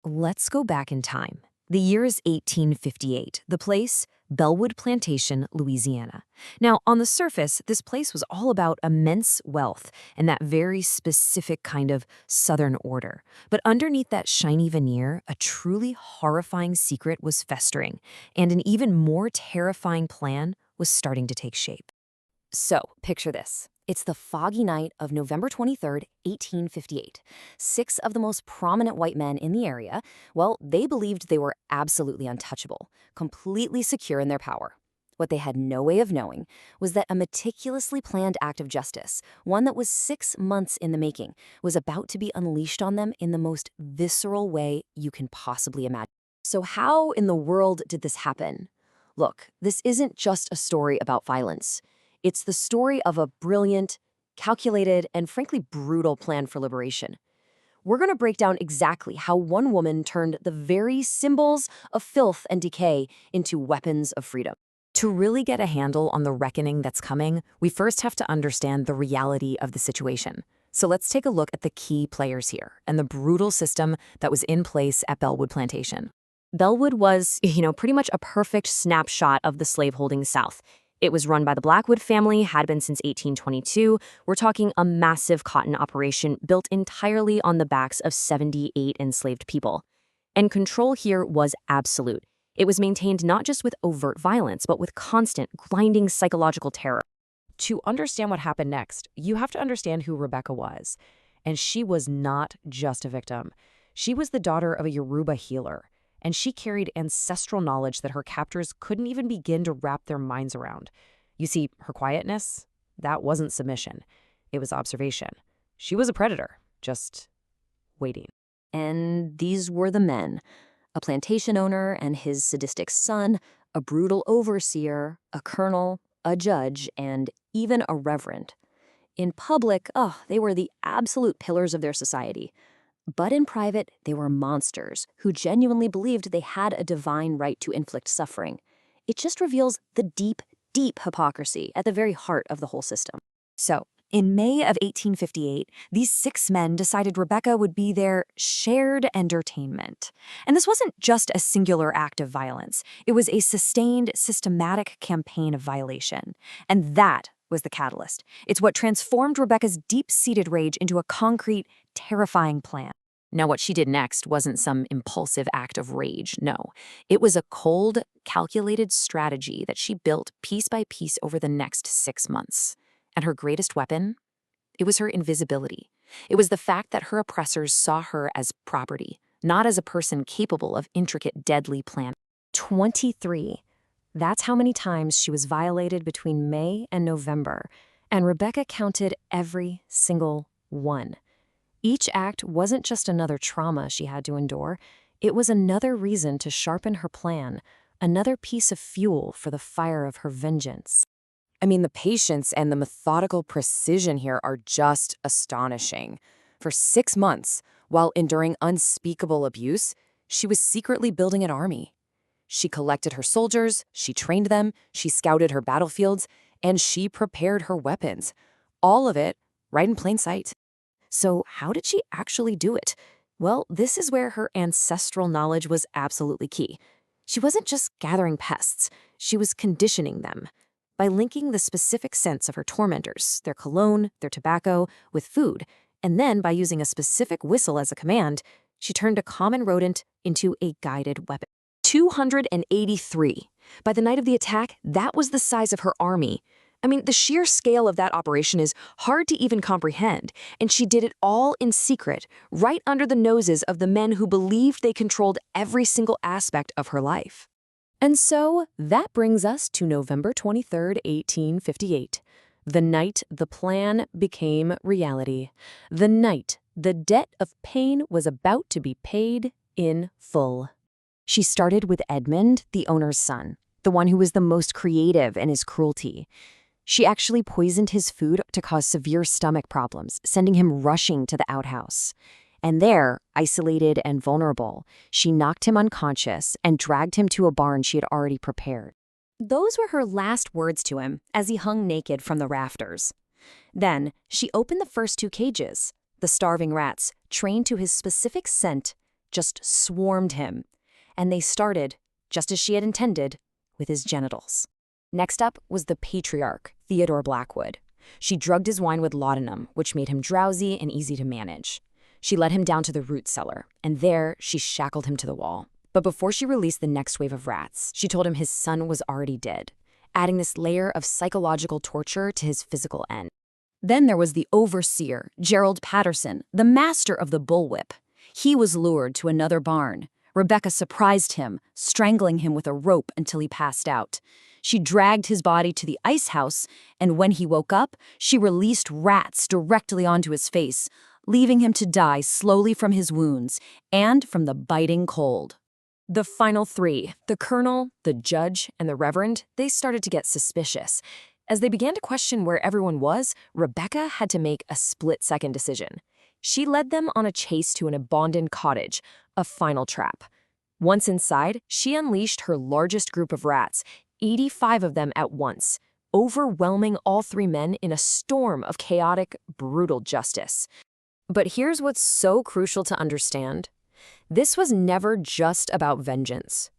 Let's go back in time. The year is 1858. The place, Bellwood Plantation, Louisiana. Now, on the surface, this place was all about immense wealth and that very specific kind of Southern order. But underneath that shiny veneer, a truly horrifying secret was festering, and an even more terrifying plan was starting to take shape. So, picture this. It's the foggy night of November 23rd, 1858. Six of the most prominent white men in the area, well, they believed they were absolutely untouchable, completely secure in their power. What they had no way of knowing was that a meticulously planned act of justice, one that was 6 months in the making, was about to be unleashed on them in the most visceral way you can possibly imagine. So how in the world did this happen? Look, this isn't just a story about violence. It's the story of a brilliant, calculated, and frankly brutal plan for liberation. We're going to break down exactly how one woman turned the very symbols of filth and decay into weapons of freedom. To really get a handle on the reckoning that's coming, we first have to understand the reality of the situation. So let's take a look at the key players here and the brutal system that was in place at Bellwood Plantation. Bellwood was, pretty much a perfect snapshot of the slaveholding South. It was run by the Blackwood family, had been since 1822. We're talking a massive cotton operation built entirely on the backs of 78 enslaved people. And control here was absolute. It was maintained not just with overt violence, but with constant, grinding psychological terror. To understand what happened next, you have to understand who Rebecca was. And she was not just a victim. She was the daughter of a Yoruba healer. And she carried ancestral knowledge that her captors couldn't even begin to wrap their minds around. You see, her quietness, that wasn't submission. It was observation. She was a predator, just waiting. And these were the men. A plantation owner and his sadistic son, a brutal overseer, a colonel, a judge, and even a reverend. In public, they were the absolute pillars of their society. But in private, they were monsters who genuinely believed they had a divine right to inflict suffering. It just reveals the deep, deep hypocrisy at the very heart of the whole system. So, in May of 1858, these 6 men decided Rebecca would be their shared entertainment. And this wasn't just a singular act of violence. It was a sustained, systematic campaign of violation. And that was the catalyst. It's what transformed Rebecca's deep-seated rage into a concrete, terrifying plan. Now, what she did next wasn't some impulsive act of rage, no. It was a cold, calculated strategy that she built piece by piece over the next 6 months. And her greatest weapon? It was her invisibility. It was the fact that her oppressors saw her as property, not as a person capable of intricate, deadly planning. 23. That's how many times she was violated between May and November, and Rebecca counted every single one. Each act wasn't just another trauma she had to endure, it was another reason to sharpen her plan, another piece of fuel for the fire of her vengeance. I mean, the patience and the methodical precision here are just astonishing. For 6 months, while enduring unspeakable abuse, she was secretly building an army. She collected her soldiers, she trained them, she scouted her battlefields, and she prepared her weapons. All of it right in plain sight. So how did she actually do it? Well, this is where her ancestral knowledge was absolutely key. She wasn't just gathering pests, she was conditioning them. By linking the specific scents of her tormentors, their cologne, their tobacco, with food, and then by using a specific whistle as a command, she turned a common rodent into a guided weapon. 283. By the night of the attack, that was the size of her army. I mean, the sheer scale of that operation is hard to even comprehend, and she did it all in secret, right under the noses of the men who believed they controlled every single aspect of her life. And so, that brings us to November 23rd, 1858. The night the plan became reality. The night the debt of pain was about to be paid in full. She started with Edmund, the owner's son, the one who was the most creative in his cruelty. She actually poisoned his food to cause severe stomach problems, sending him rushing to the outhouse. And there, isolated and vulnerable, she knocked him unconscious and dragged him to a barn she had already prepared. Those were her last words to him as he hung naked from the rafters. Then, she opened the first 2 cages. The starving rats, trained to his specific scent, just swarmed him. And they started, just as she had intended, with his genitals. Next up was the patriarch, Theodore Blackwood. She drugged his wine with laudanum, which made him drowsy and easy to manage. She led him down to the root cellar, and there she shackled him to the wall. But before she released the next wave of rats, she told him his son was already dead, adding this layer of psychological torture to his physical end. Then there was the overseer, Gerald Patterson, the master of the bullwhip. He was lured to another barn. Rebecca surprised him, strangling him with a rope until he passed out. She dragged his body to the ice house, and when he woke up, she released rats directly onto his face, leaving him to die slowly from his wounds and from the biting cold. The final three, the colonel, the judge, and the reverend, they started to get suspicious. As they began to question where everyone was, Rebecca had to make a split-second decision. She led them on a chase to an abandoned cottage, a final trap. Once inside, she unleashed her largest group of rats, 85 of them at once, overwhelming all three men in a storm of chaotic, brutal justice. But here's what's so crucial to understand. This was never just about vengeance.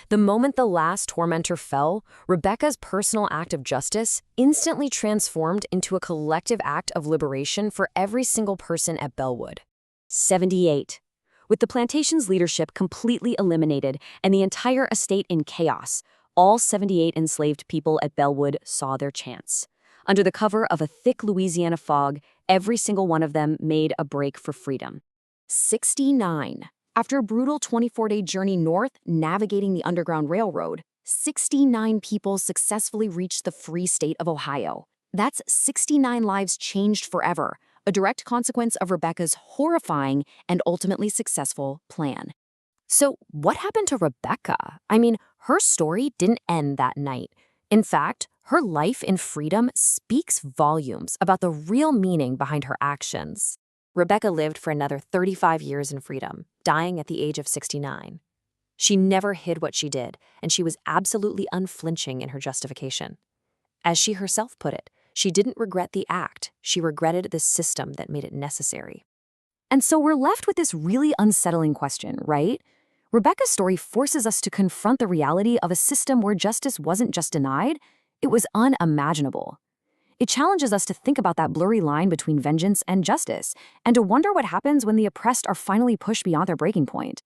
The moment the last tormentor fell, Rebecca's personal act of justice instantly transformed into a collective act of liberation for every single person at Bellwood. 78. With the plantation's leadership completely eliminated and the entire estate in chaos, all 78 enslaved people at Bellwood saw their chance. Under the cover of a thick Louisiana fog, every single one of them made a break for freedom. 69. After a brutal 24-day journey north, navigating the Underground Railroad, 69 people successfully reached the free state of Ohio. That's 69 lives changed forever, a direct consequence of Rebecca's horrifying and ultimately successful plan. So what happened to Rebecca? I mean, her story didn't end that night. In fact, her life in freedom speaks volumes about the real meaning behind her actions. Rebecca lived for another 35 years in freedom, dying at the age of 69. She never hid what she did, and she was absolutely unflinching in her justification. As she herself put it, she didn't regret the act, she regretted the system that made it necessary. And so we're left with this really unsettling question, right? Rebecca's story forces us to confront the reality of a system where justice wasn't just denied, it was unimaginable. It challenges us to think about that blurry line between vengeance and justice, and to wonder what happens when the oppressed are finally pushed beyond their breaking point.